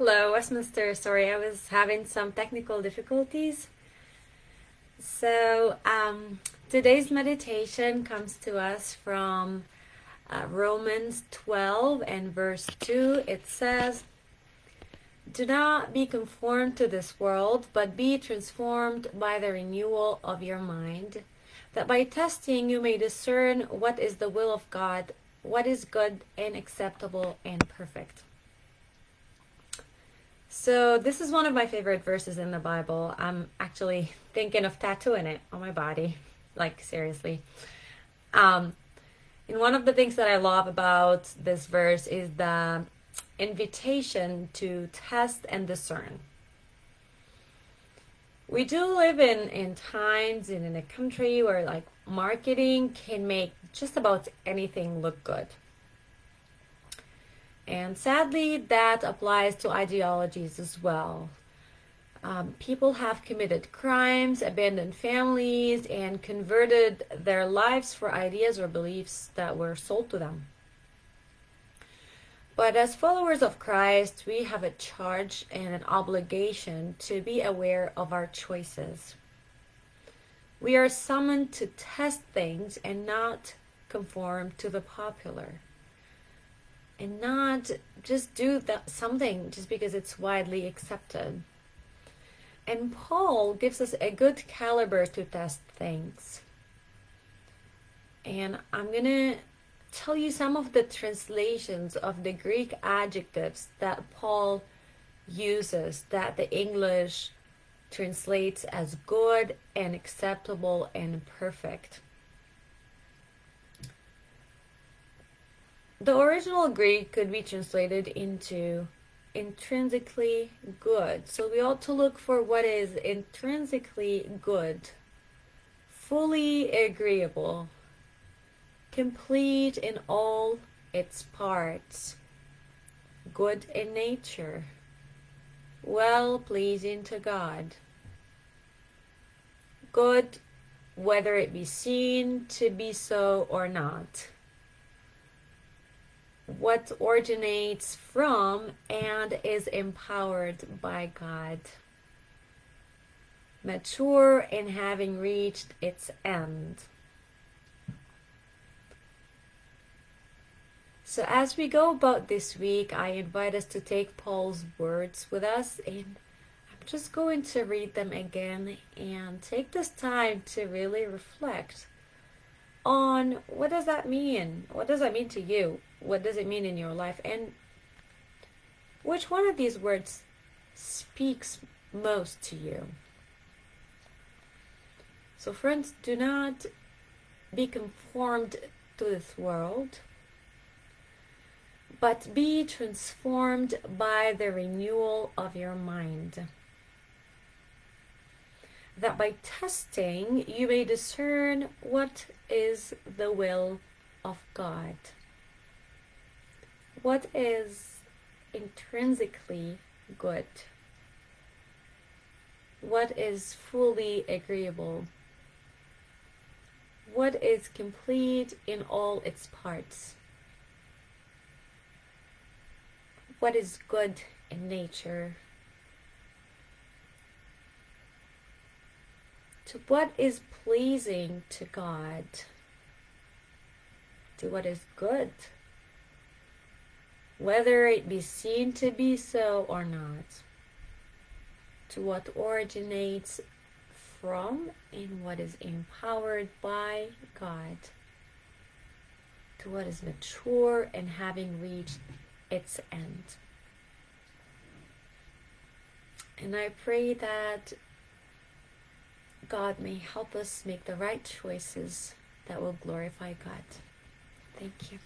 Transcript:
Hello, Westminster. Sorry, I was having some technical difficulties. So, today's meditation comes to us from Romans 12 and verse 2. It says, "Do not be conformed to this world, but be transformed by the renewal of your mind, that by testing you may discern what is the will of God, what is good and acceptable and perfect." So this is one of my favorite verses in the Bible. I'm actually thinking of tattooing it on my body, like seriously. And one of the things that I love about this verse is the invitation to test and discern. We do live in times and in a country where like marketing can make just about anything look good. And sadly, that applies to ideologies as well. People have committed crimes, abandoned families, and converted their lives for ideas or beliefs that were sold to them. But as followers of Christ, we have a charge and an obligation to be aware of our choices. We are summoned to test things and not conform to the popular. And not just do something just because it's widely accepted. And Paul gives us a good caliber to test things. And I'm going to tell you some of the translations of the Greek adjectives that Paul uses, that the English translates as good and acceptable and perfect. The original Greek could be translated into intrinsically good. So we ought to look for what is intrinsically good, fully agreeable, complete in all its parts, good in nature, well pleasing to God. Good whether it be seen to be so or not. What originates from and is empowered by God. Mature in having reached its end. So as we go about this week, I invite us to take Paul's words with us, and I'm just going to read them again and take this time to really reflect on what does that mean? What does that mean to you? What does it mean in your life? And which one of these words speaks most to you? So friends, do not be conformed to this world, but be transformed by the renewal of your mind, that by testing you may discern what is the will of God. What is intrinsically good? What is fully agreeable? What is complete in all its parts? What is good in nature? To what is pleasing to God? To what is good? Whether it be seen to be so or not. To what originates from and what is empowered by God. To what is mature and having reached its end. And I pray that God may help us make the right choices that will glorify God. Thank you.